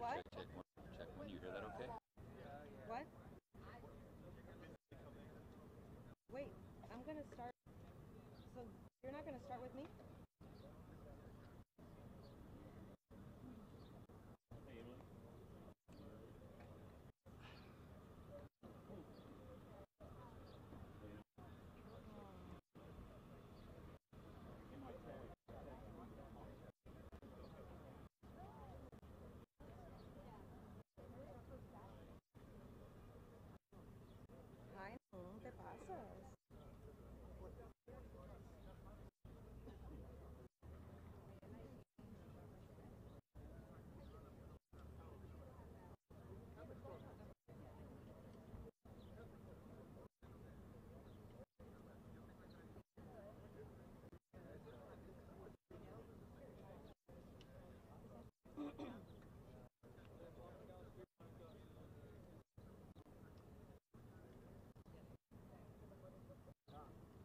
What? Check one. Check one. You hear that okay? What? Wait, I'm gonna start. So you're not gonna start with me? Ay, no, te pasas.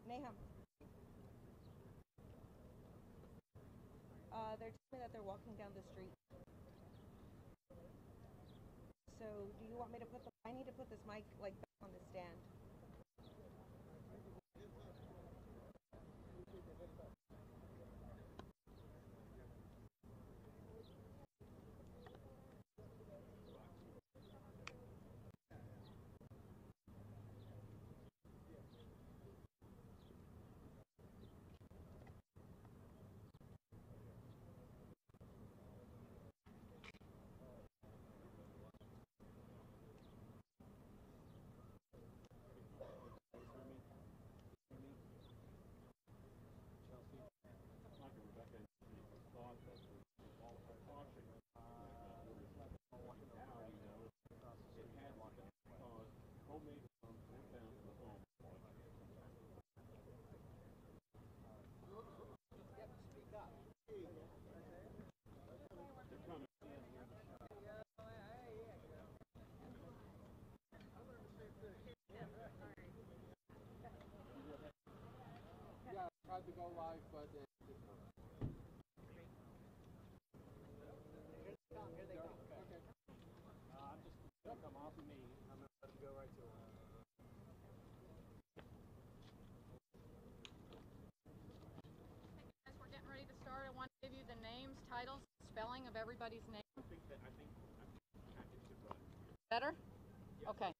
Nahum. They're telling me that they're walking down the street. So, do you want me to put the? I need to put this mic like back on the stand. Tried to go live, but it didn't work. Here they come. Okay. I'm just gonna come off of me. I'm gonna let them go right to it. Hey guys, we're getting ready to start. I want to give you the names, titles, spelling of everybody's name. I think I should run. Better? Okay.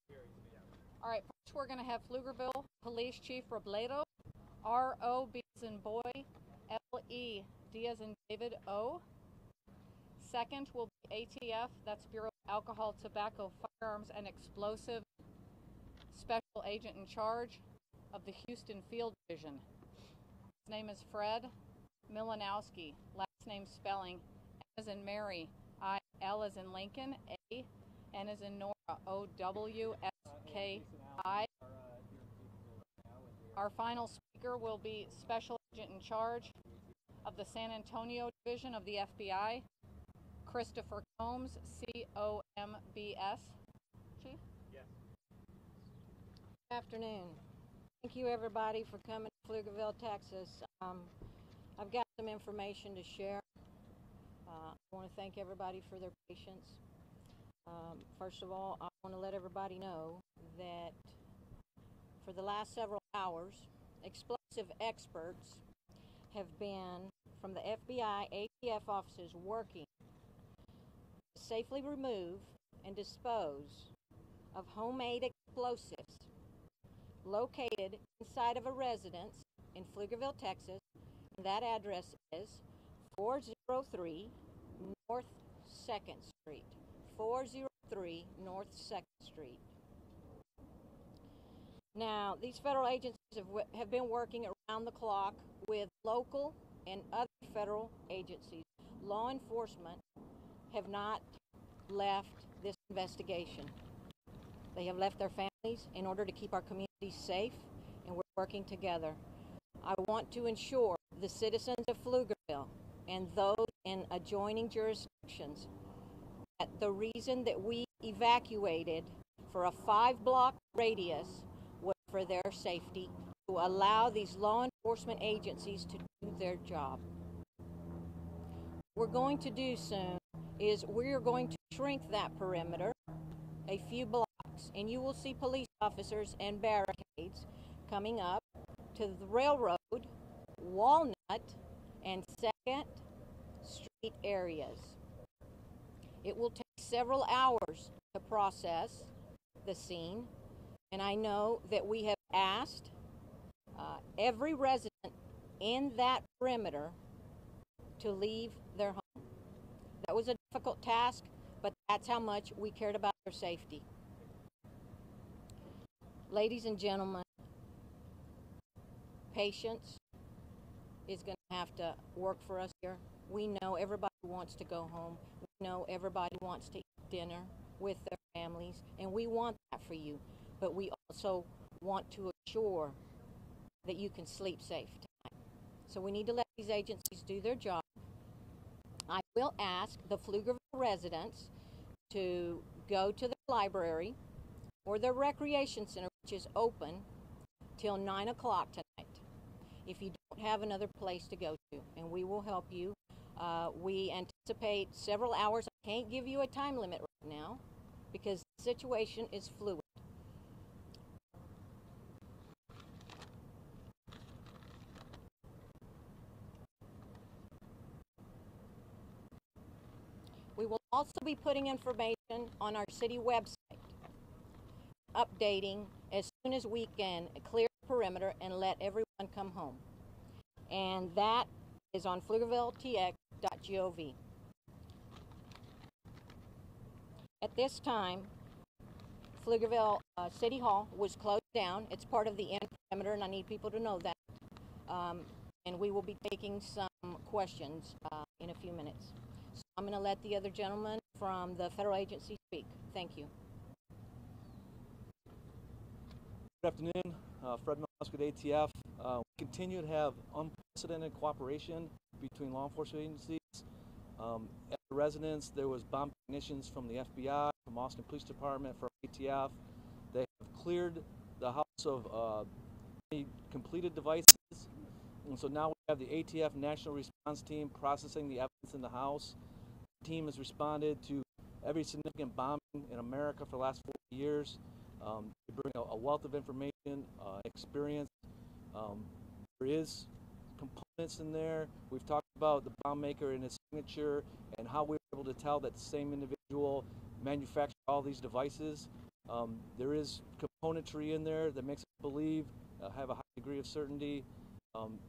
All right. First, we're going to have Pflugerville Police Chief Robledo. R-O-B as in boy, L-E, D as in David, O. Second will be ATF, that's Bureau of Alcohol, Tobacco, Firearms, and Explosive Special Agent in charge of the Houston Field Division. His name is Fred Milanowski. Last name spelling, M as in Mary, I, L as in Lincoln, A, N as in Nora, O-W-S-K-I. Our final speaker will be Special Agent in charge of the San Antonio Division of the FBI, Christopher Combs, C-O-M-B-S. Chief? Yes. Good afternoon. Thank you everybody for coming to Pflugerville, Texas. I've got some information to share. I want to thank everybody for their patience. First of all, I want to let everybody know that for the last several hours, explosive experts have been from the FBI, ATF offices working to safely remove and dispose of homemade explosives located inside of a residence in Pflugerville, Texas, and that address is 403 North 2nd Street. 403 North 2nd Street. Now, these federal agencies have been working around the clock with local and other federal agencies. Law enforcement have not left this investigation. They have left their families in order to keep our communities safe, and we're working together. I want to ensure the citizens of Pflugerville and those in adjoining jurisdictions that the reason that we evacuated for a 5-block radius was for their safety, to allow these law enforcement agencies to do their job. What we're going to do soon is we're going to shrink that perimeter a few blocks, and you will see police officers and barricades coming up to the Railroad, Walnut, and 2nd Street areas. It will take several hours to process the scene, and I know that we have asked every resident in that perimeter to leave their home. That was a difficult task, but that's how much we cared about their safety. Ladies and gentlemen, patience is going to have to work for us here. We know everybody wants to go home. We know everybody wants to eat dinner with their families, and we want that for you. But we also want to assure that you can sleep safe tonight. So we need to let these agencies do their job. I will ask the Pflugerville residents to go to the library or the recreation center, which is open till 9 o'clock tonight, if you don't have another place to go to, and we will help you. We anticipate several hours. I can't give you a time limit right now because the situation is fluid. We will also be putting information on our city website, updating as soon as we can clear the perimeter and let everyone come home. And that is on pflugervilletx.gov. At this time, Pflugerville City Hall was closed down. It's part of the end perimeter, and I need people to know that. And we will be taking some questions in a few minutes. So I'm going to let the other gentleman from the federal agency speak. Thank you. Good afternoon, Fred Mills with ATF. We continue to have unprecedented cooperation between law enforcement agencies. At the residence, there was bomb technicians from the FBI, from Austin Police Department, from ATF. They have cleared the house of any completed devices, and so now we have the ATF National Response Team processing the evidence in the house. The team has responded to every significant bombing in America for the last 40 years. They bring a wealth of information, experience. There is components in there. We've talked about the bomb maker and his signature and how we were able to tell that the same individual manufactured all these devices. There is componentry in there that makes us believe, have a high degree of certainty,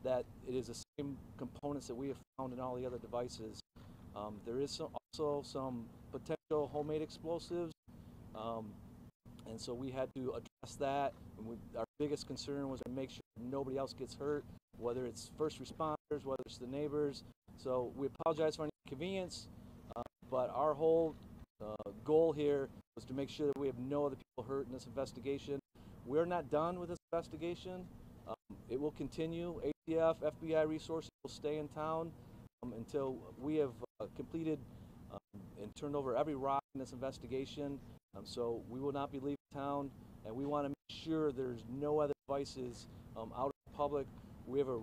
that it is the same components that we have found in all the other devices. There is also some potential homemade explosives. And so we had to address that. And our biggest concern was to make sure nobody else gets hurt, whether it's first responders, whether it's the neighbors. So we apologize for any inconvenience, but our whole goal here was to make sure that we have no other people hurt in this investigation. We're not done with this investigation. It will continue. ATF, FBI resources will stay in town until we have completed and turned over every rock in this investigation. So we will not be leaving town, and we want to make sure there's no other devices out in the public. We have a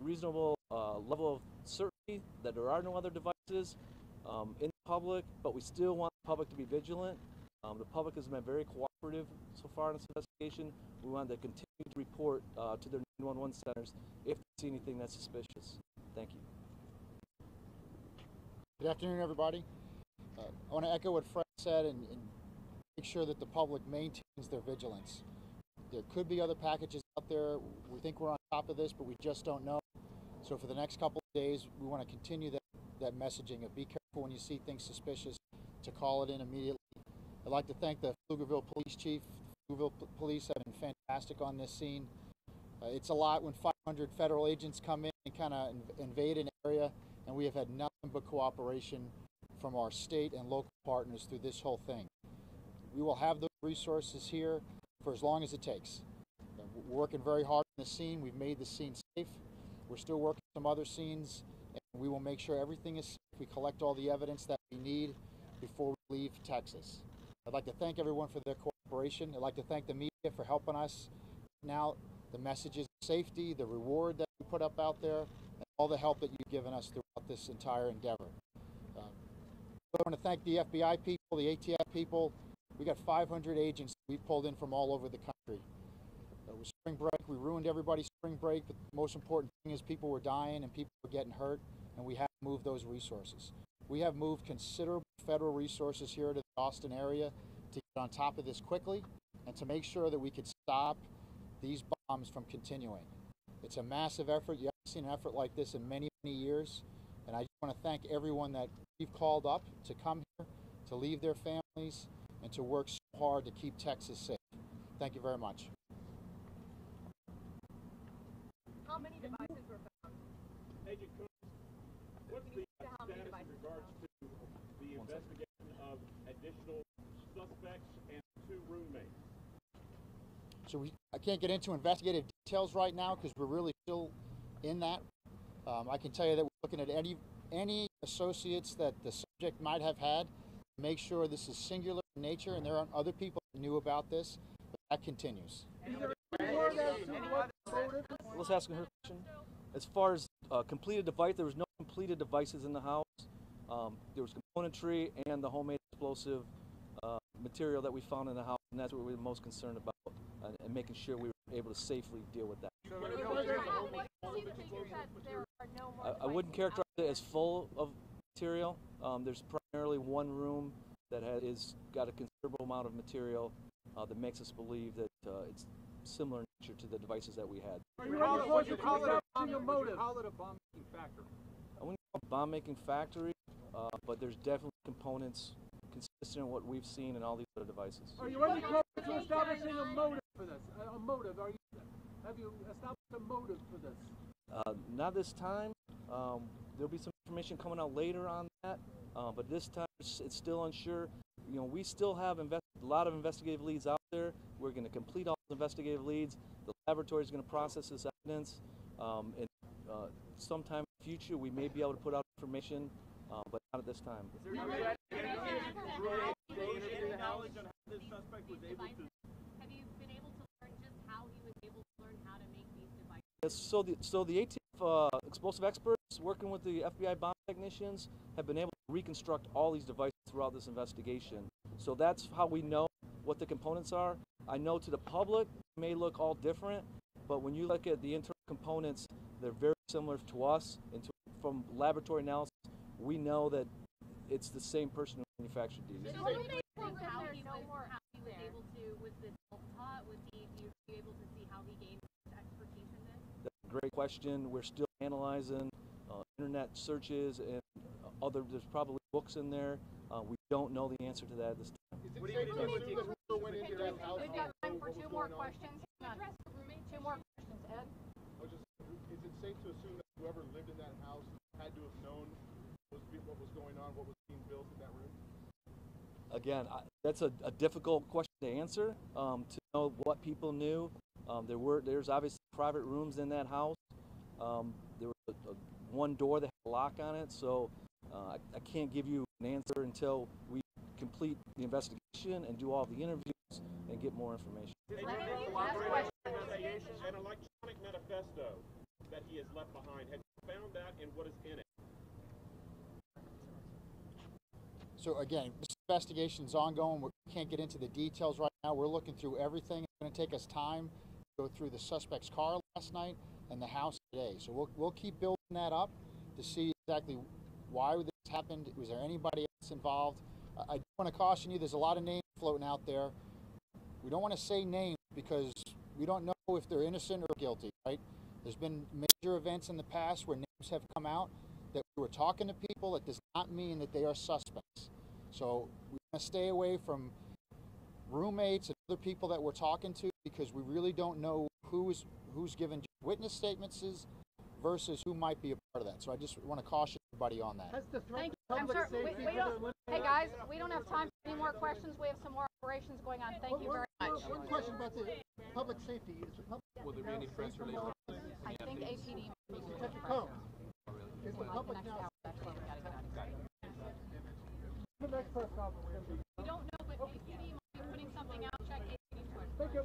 reasonable level of certainty that there are no other devices in the public, but we still want the public to be vigilant. The public has been very cooperative so far in this investigation. We want to continue to report to their 911 centers if they see anything that's suspicious. Thank you. Good afternoon, everybody. I want to echo what Fred said and make sure that the public maintains their vigilance. There could be other packages out there. We think we're on top of this, but we just don't know. So for the next couple of days, we want to continue that messaging of be careful when you see things suspicious, to call it in immediately. I'd like to thank the Pflugerville Police Chief. The Pflugerville Police have been fantastic on this scene. It's a lot when 500 federal agents come in and kind of invade an area, and we have had nothing but cooperation from our state and local partners through this whole thing. We will have those resources here for as long as it takes. We're working very hard on the scene. We've made the scene safe. We're still working some other scenes, and we will make sure everything is safe. We collect all the evidence that we need before we leave Texas. I'd like to thank everyone for their cooperation. I'd like to thank the media for helping us now. The messages of safety, the reward that we put up out there, and all the help that you've given us throughout this entire endeavor. I want to thank the FBI people, the ATF people. We got 500 agents we pulled in from all over the country. It was spring break. We ruined everybody's spring break, but the most important thing is people were dying and people were getting hurt, and we have to move those resources. We have moved considerable federal resources here to the Austin area to get on top of this quickly and to make sure that we could stop these bombs from continuing. It's a massive effort. You haven't seen an effort like this in many, many years. And I just want to thank everyone that we've called up to come here, to leave their families, and to work so hard to keep Texas safe. Thank you very much. How many devices were found? Agent Coons, what's the status in regards to the investigation of additional suspects and 2 roommates? So I can't get into investigative details right now because we're really still in that. I can tell you that we're looking at any associates that the subject might have had to make sure this is singular in nature, and there aren't other people that knew about this, but that continues. Let's ask her question. As far as completed device, there was no completed devices in the house. There was componentry and the homemade explosive material that we found in the house, and that's what we were most concerned about, and making sure we were able to safely deal with that. I wouldn't characterize it as full of material. There's primarily one room that is got a considerable amount of material that makes us believe that it's similar in nature to the devices that we had. Would you call it a bomb-making factory? I wouldn't call it a bomb-making factory, but there's definitely components consistent with what we've seen in all these other devices. Are you ready to establishing a motive for this? A motive? Have you established a motive for this? Not this time. There'll be some information coming out later on that, but this time it's still unsure. You know, we still have a lot of investigative leads out there. We're going to complete all the investigative leads. The laboratory is going to process this evidence, and sometime in the future we may be able to put out information, but not at this time. Is there any knowledge on how this suspect was able to? Have you been able to learn just how he was able to learn how to make these devices? Yes, so the ATF explosive experts working with the FBI bomb technicians have been able to reconstruct all these devices throughout this investigation. So that's how we know what the components are. I know to the public it may look all different, but when you look at the internal components, they're very similar to us. And from laboratory analysis, we know that it's the same person who manufactured these. So do they think how he was able to, was this self-taught? Was he able to see how he gained expertise in this? That's a great question. We're still analyzing internet searches and there's probably books in there. We don't know the answer to that at this time. What do you think? We've got time for 2 more questions. 2 more questions, Ed. Is it safe to assume that whoever lived in that house had to have known what was going on, what was being built in that room? Again, that's a difficult question to answer. To know what people knew, there's obviously private rooms in that house. There was one door that had a lock on it, so I can't give you an answer until we complete the investigation and do all the interviews and get more information. An electronic manifesto that he has left behind. Have you found that, and what is in it? So again, this investigation is ongoing. We can't get into the details right now. We're looking through everything. It's going to take us time to go through the suspect's car last night and the house today. So we'll keep building that up to see exactly why this happened. Was there anybody else involved? I do want to caution you, there's a lot of names floating out there. We don't want to say names because we don't know if they're innocent or guilty, right? There's been major events in the past where names have come out that we were talking to people. That does not mean that they are suspects. So we want to stay away from roommates and other people that we're talking to because we really don't know who's given witness statements versus who might be a part of that. So I just want to caution everybody on that. Thank you. I'm sorry. Hey guys, we don't have time for any more questions. We have some more operations going on. Thank you very much. One question about the public safety. Is the public Will there be any press release? I think APD. check your phone? Is the public now? The next press conference is going to be. We don't know, but APD might be putting something out. Check APD. Thank you.